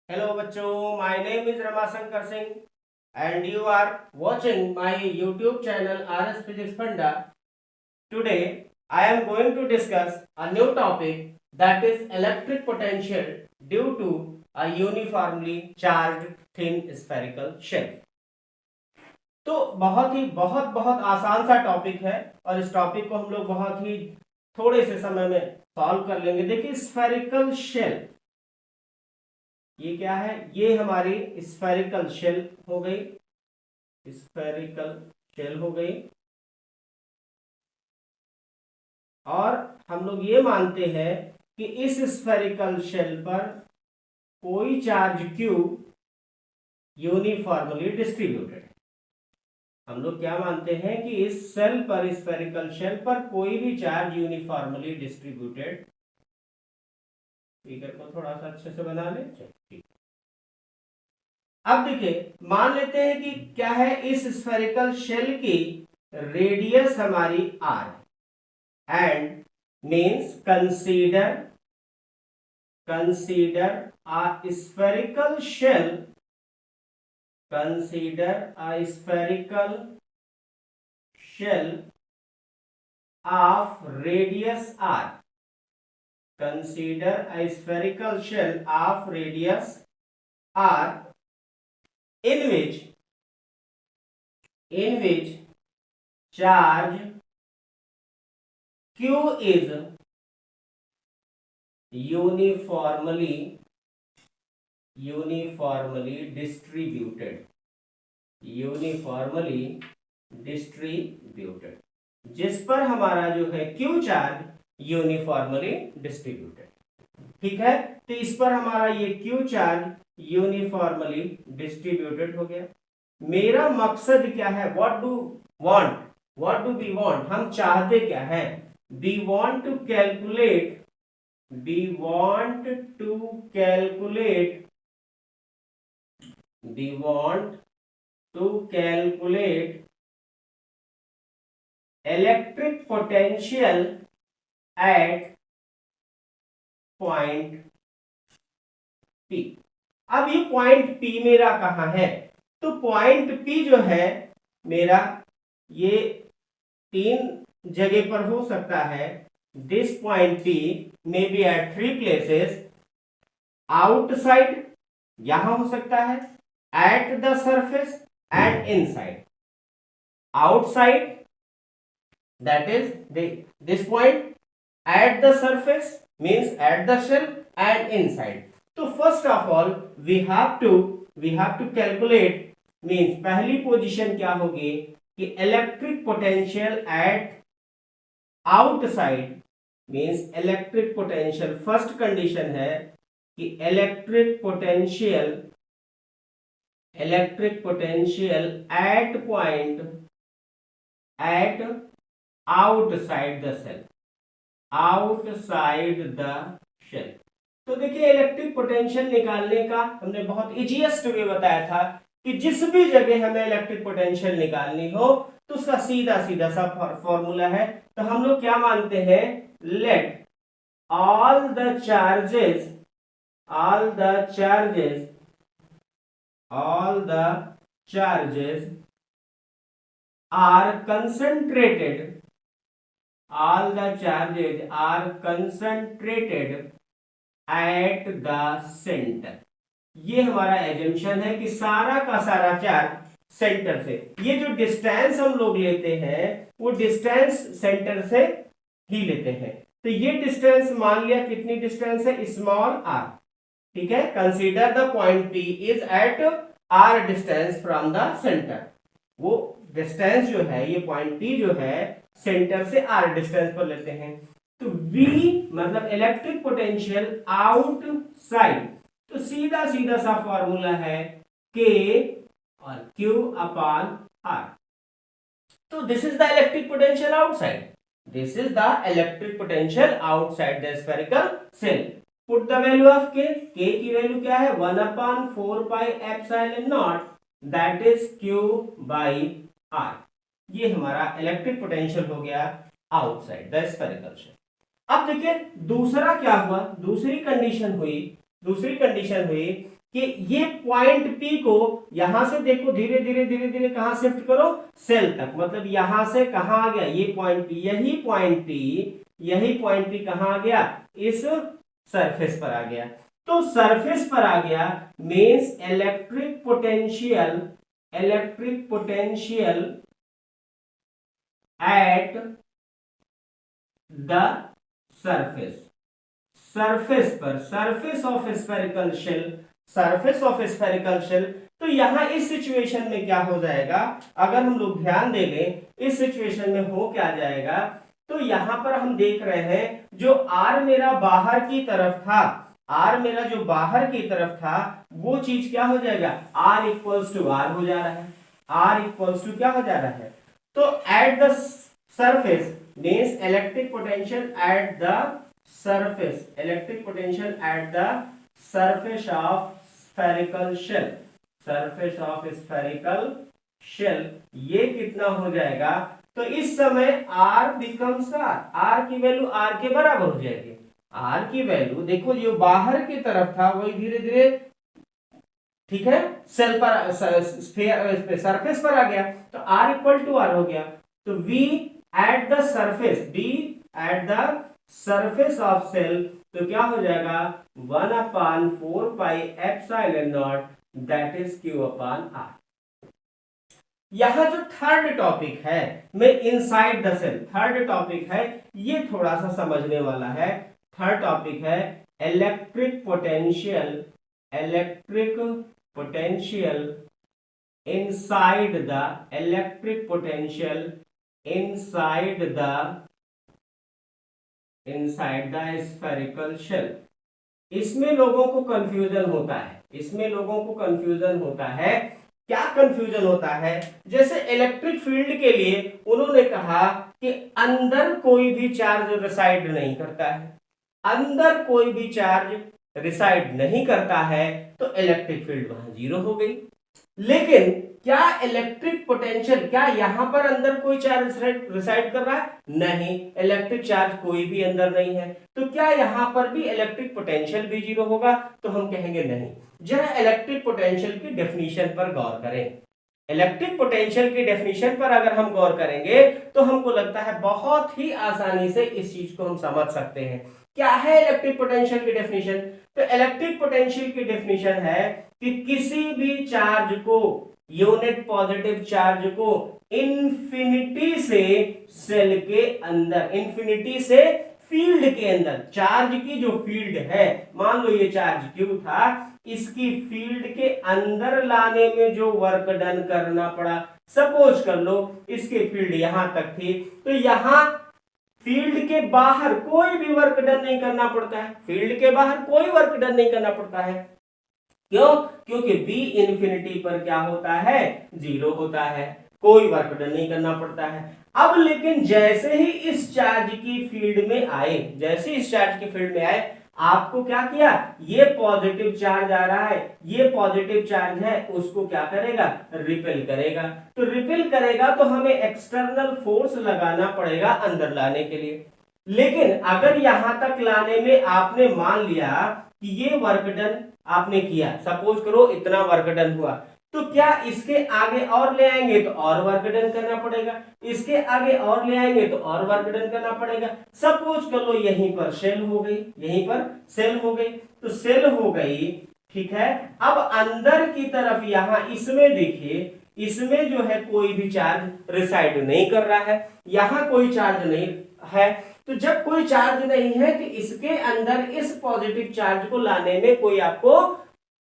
Hello बच्चों, my name is Ramashankar Singh and you are watching my YouTube channel RS Physics Funda. Today I am going to discuss a new topic, that is electric potential due to a uniformly charged thin spherical shell. तो बहुत आसान सा topic है और इस topic को हम लोग बहुत ही थोड़े से समय में सॉल्व कर लेंगे। देखिए स्फेरिकल शेल, ये क्या है? ये हमारी स्फेरिकल शेल हो गई, स्फेरिकल शेल हो गई। और हम लोग ये मानते हैं कि इस स्फेरिकल शेल पर कोई चार्ज Q यूनिफॉर्मली डिस्ट्रीब्यूटेड है। हम लोग क्या मानते हैं कि इस शेल पर, स्फेरिकल शेल पर कोई भी चार्ज यूनिफॉर्मली डिस्ट्रीब्यूटेड। फिगर को थोड़ा सा अच्छे से बना ले। ठीक, अब देखिए मान लेते हैं कि क्या है, इस स्फेरिकल शेल की रेडियस हमारी r and means consider a spherical shell, consider a spherical shell of radius r, consider a spherical shell of radius r in which charge Q is uniformly distributed, जिस पर हमारा जो है Q charge uniformly distributed. ठीक है, तो इस पर हमारा ये Q चार्ज यूनिफॉर्मली डिस्ट्रीब्यूटेड हो गया। मेरा मकसद क्या है? व्हाट डू वी वांट, हम चाहते क्या है? We want to calculate electric potential at point P। अब ये पॉइंट P मेरा कहां है? तो पॉइंट P जो है मेरा, ये तीन जगह पर हो सकता है। This point P may be at 3 places. Outside यहां हो सकता है, at the surface and inside. Outside that is this point, at the surface means at the shell, and inside. तो first of all we have to calculate, means पहली position क्या होगी कि electric potential at outside, means electric potential, first condition है कि electric potential at point at outside the shell, तो देखिए electric potential निकालने का हमने बहुत इजीएस्ट वे बताया था कि जिस भी जगह हमें इलेक्ट्रिक पोटेंशियल निकालनी हो तो उसका सीधा सा फॉर्मूला है। तो हम लोग क्या मानते हैं? Let all the charges are concentrated at the center। ये हमारा एजम्पशन है कि सारा का सारा चार्ज सेंटर से, ये जो डिस्टेंस हम लोग लेते हैं वो डिस्टेंस सेंटर से ही लेते हैं। तो ये डिस्टेंस मान लिया, कितनी डिस्टेंस है? Small r। ठीक है, consider the point P is at r distance from the centre. वो डिस्टेंस जो है, ये पॉइंट P जो है सेंटर से r डिस्टेंस पर लेते हैं। तो V मतलब इलेक्ट्रिक पोटेंशियल आउटसाइड, तो सीधा सा फॉर्मूला है K और Q अपॉन R। तो this is the electric potential outside, the spherical shell. Put the value of K की वैल्यू क्या है? 1/4 pi epsilon naught, that is Q by R। ये हमारा इलेक्ट्रिक पोटेंशियल हो गया आउटसाइड द स्फेरिकल शेल। अब देखिए दूसरा क्या हुआ, दूसरी कंडीशन हुई कि ये पॉइंट P को यहां से देखो धीरे धीरे धीरे धीरे कहां शिफ्ट करो, सेल तक, मतलब यहां से कहां आ गया, ये पॉइंट P, यही पॉइंट P कहां आ गया, इस सरफेस पर आ गया। तो सरफेस पर आ गया means electric potential eight the surface पर, सरफेस ऑफ स्फेरिकल शेल। तो यहां इस सिचुएशन में क्या हो जाएगा, अगर हम लोग ध्यान दे लें इस सिचुएशन में हो क्या जाएगा, तो यहां पर हम देख रहे हैं जो आर मेरा बाहर की तरफ था, आर मेरा जो बाहर की तरफ था वो चीज क्या हो जाएगा, आर इक्वल्स टू आर हो जा रहा है, आर इक्वल्स टू क्या हो जा रहा है। तो eight the surface means electric potential at the surface, electric potential at the surface of spherical shell, surface of spherical shell, ये कितना हो जाएगा, तो इस समय r becomes r की वैल्यू r के बराबर हो जाएगी, r की वैल्यू देखो जो बाहर की तरफ था वही धीरे धीरे ठीक है सेल पर सरफेस पर आ गया, तो r इक्वल टू r हो गया। तो v at the surface, v at the surface of shell, तो क्या हो जाएगा 1/4 pi epsilon naught that is q upon r। यहां जो थर्ड टॉपिक है मैं inside the shell, third topic है ये थोड़ा सा समझने वाला है। थर्ड टॉपिक है electric potential inside the, electric potential inside the spherical shell. इसमें लोगों को कंफ्यूजन होता है, इसमें लोगों को कंफ्यूजन होता है। क्या कंफ्यूजन होता है, जैसे इलेक्ट्रिक फील्ड के लिए उन्होंने कहा कि अंदर कोई भी चार्ज रिसाइड नहीं करता है, अंदर कोई भी चार्ज रिसाइड नहीं करता है, तो इलेक्ट्रिक फील्ड वहां जीरो हो गई। लेकिन क्या इलेक्ट्रिक पोटेंशियल, क्या यहां पर अंदर कोई चार्ज रिसाइड कर रहा है, नहीं, इलेक्ट्रिक चार्ज कोई भी अंदर नहीं है, तो क्या यहां पर भी इलेक्ट्रिक पोटेंशियल भी जीरो होगा, तो हम कहेंगे नहीं। जरा इलेक्ट्रिक पोटेंशियल की डेफिनेशन पर गौर करें, इलेक्ट्रिक पोटेंशियल की डेफिनेशन पर अगर हम गौर करेंगे तो हमको लगता है बहुत ही आसानी से इस चीज को हम समझ सकते हैं। क्या है इलेक्ट्रिक पोटेंशियल की डेफिनेशन, तो इलेक्ट्रिक पोटेंशियल की डेफिनेशन है कि किसी भी चार्ज को, यूनिट पॉजिटिव चार्ज को इंफिनिटी से सेल के अंदर, इंफिनिटी से फील्ड के अंदर, चार्ज की जो फील्ड है, मान लो ये चार्ज क्यू था, इसकी फील्ड के अंदर लाने में जो वर्क डन करना पड़ा, सपोज कर लो इसकी फील्ड यहां तक थी, तो यहां फील्ड के बाहर कोई भी वर्क डन नहीं करना पड़ता है, फील्ड के बाहर कोई वर्क डन नहीं करना पड़ता है। क्यों, क्योंकि v इंफिनिटी पर क्या होता है, जीरो होता है, कोई वर्क डन नहीं करना पड़ता है। अब लेकिन जैसे ही इस चार्ज की फील्ड में आए, जैसे इस चार्ज की फील्ड में आए, आपको क्या किया, ये पॉजिटिव चार्ज आ रहा है, ये पॉजिटिव चार्ज है, उसको क्या करेगा, रिपेल करेगा। तो रिपेल करेगा तो हमें एक्सटर्नल फोर्स लगाना पड़ेगा अंदर लाने के लिए। लेकिन अगर यहां तक लाने में आपने मान लिया कि ये वर्क डन आपने किया, सपोज करो इतना वर्क डन हुआ, तो क्या इसके आगे और ले आएंगे तो और वर्क डन करना पड़ेगा, इसके आगे और ले आएंगे तो और वर्क डन करना पड़ेगा। सपोज कर लो यहीं पर सेल हो गई, यहीं पर सेल हो गई, तो सेल हो गई, ठीक है। अब अंदर की तरफ यहां इसमें देखिए, इसमें जो है कोई भी चार्ज रिसाइड नहीं कर रहा है, यहां कोई चार्ज नहीं है, तो जब कोई चार्ज नहीं है तो इसके अंदर इस पॉजिटिव चार्ज को लाने में कोई आपको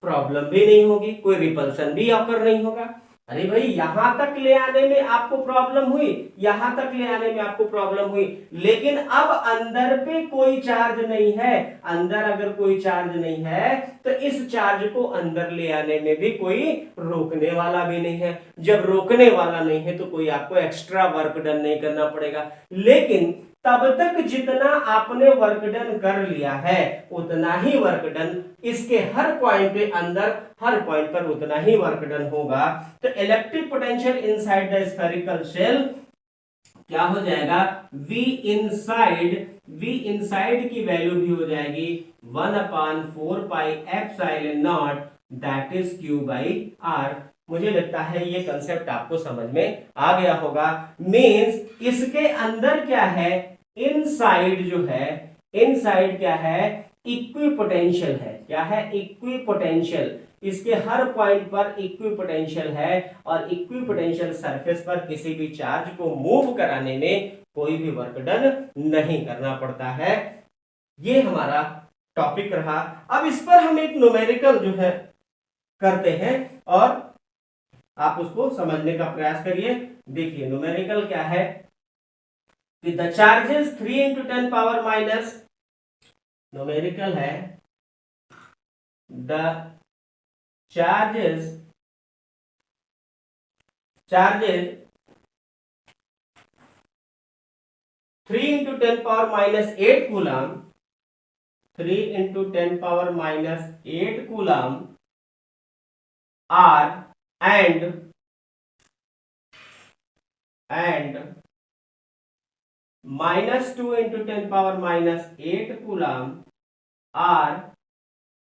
प्रॉब्लम भी नहीं होगी, कोई रिपल्सन भी ऑकर नहीं होगा। अरे भाई यहां तक ले आने में आपको प्रॉब्लम हुई, यहां तक ले आने में आपको प्रॉब्लम हुई, लेकिन अब अंदर पे कोई चार्ज नहीं है, अंदर अगर कोई चार्ज नहीं है तो इस चार्ज को अंदर ले आने में भी कोई रोकने वाला भी नहीं है। जब रोकने वाला नहीं है तो कोई आपको एक्स्ट्रा वर्क डन नहीं करना पड़ेगा। लेकिन तब तक जितना आपने वर्क डन कर लिया है उतना ही वर्क डन इसके हर पॉइंट पे अंदर, हर पॉइंट पर उतना ही वर्क डन होगा। तो electric potential inside the spherical shell क्या हो जाएगा, V इनसाइड की वैल्यू भी हो जाएगी 1/4 pi epsilon naught that is Q by R। मुझे लगता है ये कंसेप्ट आपको समझ में आ गया होगा। मींस इसके अंदर क्या है, इनसाइड जो है, इनसाइड क्या है, इक्विपोटेंशियल है। क्या है, इक्विपोटेंशियल। इसके हर पॉइंट पर इक्विपोटेंशियल है और इक्विपोटेंशियल सरफेस पर किसी भी चार्ज को मूव कराने में कोई भी वर्क डन नहीं करना पड़ता है। ये हमारा टॉपिक रहा। अब इस पर हम एक न्यूमेरिकल जो है करते हैं और आप उसको समझने का प्रयास करिए। देखिए न्यूमेरिकल क्या है कि the charges 3 into 10 power minus, numerical है the charges 3 into 10 power minus 8 coulomb, 3 into 10 power minus 8 coulomb are and minus 2 into 10 power minus 8 coulomb are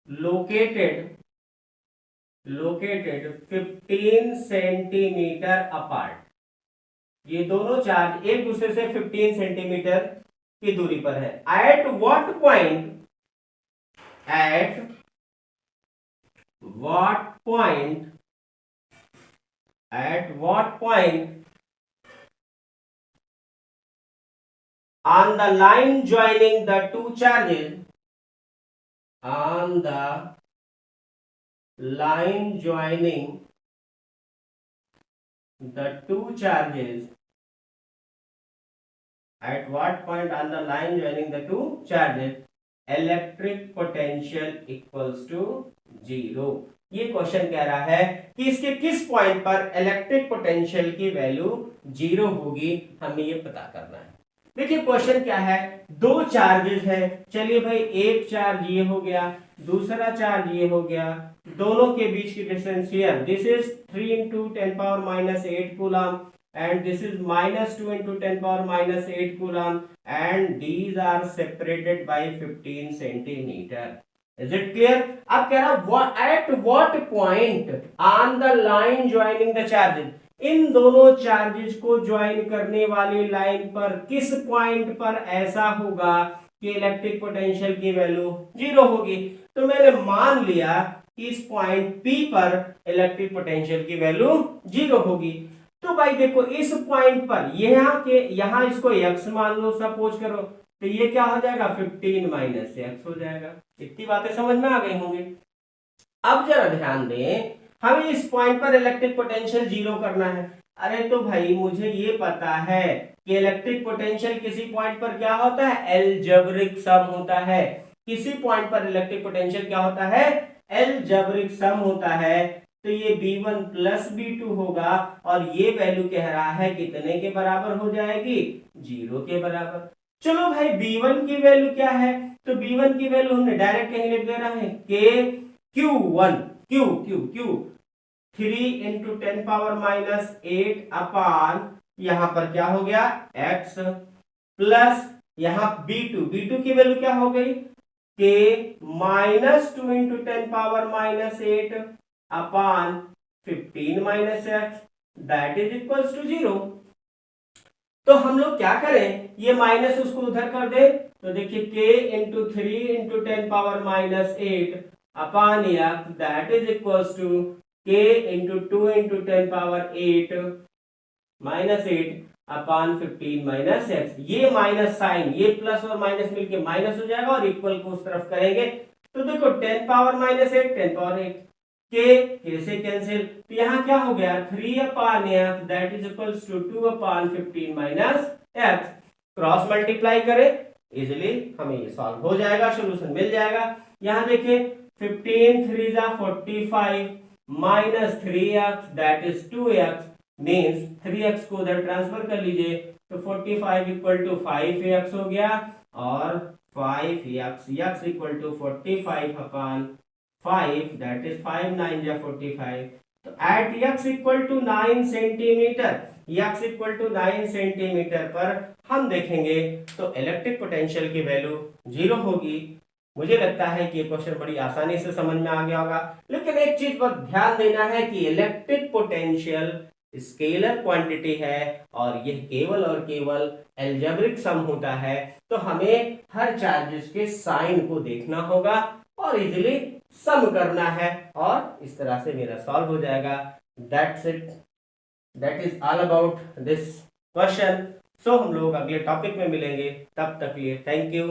located 15 centimetre apart. ये दोनों चार्ज एक दूसरे से 15 सेंटीमीटर की दूरी पर है। At what point on the line joining the two charges, on the line joining the two charges, at what point on the line joining the two charges electric potential equals to 0। ये question कह रहा है कि इसके किस point पर electric potential की value 0 होगी, हमें ये पता करना है। देखिए क्वेश्चन क्या है, दो चार्जेस है। चलिए भाई एक चार्ज ये हो गया, दूसरा चार्ज ये हो गया, दोनों के बीच की distance here this is 3 into 10 power minus 8 coulomb and this is minus 2 into 10 power minus 8 coulomb and these are separated by 15 centimeter। Is it clear? अब कह रहा at what point on the line joining the charges, इन दोनों charges को join करने वाली line पर किस point पर ऐसा होगा कि इलेक्ट्रिक पोटेंशियल की वैल्यू 0 होगी। तो मैंने मान लिया कि इस पॉइंट P पर इलेक्ट्रिक पोटेंशियल की वैल्यू 0 होगी। तो भाई देखो इस पॉइंट पर यहां इसको x मान लो, सपोज करो, तो ये क्या हो जाएगा 15 माइनस x हो जाएगा। इतनी बातें समझ में आ गई होंगी। अब जरा ध्यान दें, हमें इस पॉइंट पर इलेक्ट्रिक पोटेंशियल 0 करना है। अरे तो भाई मुझे ये पता है कि इलेक्ट्रिक पोटेंशियल किसी पॉइंट पर क्या होता है, अलजेब्रिक सम होता है। किसी पॉइंट पर इलेक्ट्रिक पोटेंशियल क्या होता है, अलजेब्रिक सम होता है। तो ये B1 प्लस B2 होगा और ये वैल्यू कह रहा है कितने के बराबर हो जाएगी, 0 के बराबर। चलो भाई B1 की वैल्यू क्या है, तो B1 की वैल्यू हमने डायरेक्ट कहीं लिख दे रहा है Q 3 into 10 पावर माइनस 8 अपान यहां पर क्या हो गया x प्लस यहां B2 की वैल्यू क्या हो गई K minus 2 into 10 power minus 8 upon 15 minus x that is equals to 0। तो हम लोग क्या करें, ये माइनस उसको उधर कर दे, तो देखिए k into 3 into 10 power minus 8 upon x that is equals to k into 2 into 10 power 8 minus 8 upon 15 minus x। ये माइनस साइन, ये प्लस और माइनस मिलके माइनस हो जाएगा और इक्वल को उस तरफ करेंगे तो देखो 10 पावर माइनस 8 10 पावर 8 के से कैंसिल, तो यहाँ क्या हो गया 3 upon x that is equals to 2 upon 15 minus x। Cross multiply करें इजिली हमें ये सॉल्व हो जाएगा, सोल्यूशन मिल जाएगा। यहाँ देखिए 15 3 जा 45 minus 3x that is 2x means 3x को उधर ट्रांसफर कर लीजिए तो 45 इक्वल टू 5x हो गया और 5x equal to 45 upon 5 that is 5 9 जा 45। तो at x equal to 9 centimetre, x equal to 9 centimetre पर हम देखेंगे तो इलेक्ट्रिक पोटेंशियल की वैल्यू 0 होगी। मुझे लगता है कि ये क्वेश्चन बड़ी आसानी से समझ में आ गया होगा, लेकिन एक चीज पर ध्यान देना है कि इलेक्ट्रिक पोटेंशियल स्केलर क्वांटिटी है और यह केवल और केवल एल्जेब्रिक सम होता है, तो हमें हर चार्जेस के साइन को देखना होगा और इजीली सम करना है और इस तरह से मेरा सॉल्व हो जाएगा। That's it, that is all about this question. So हम लोग अगले टॉपिक में मिलेंगे, तब तक लिए थैंक यू।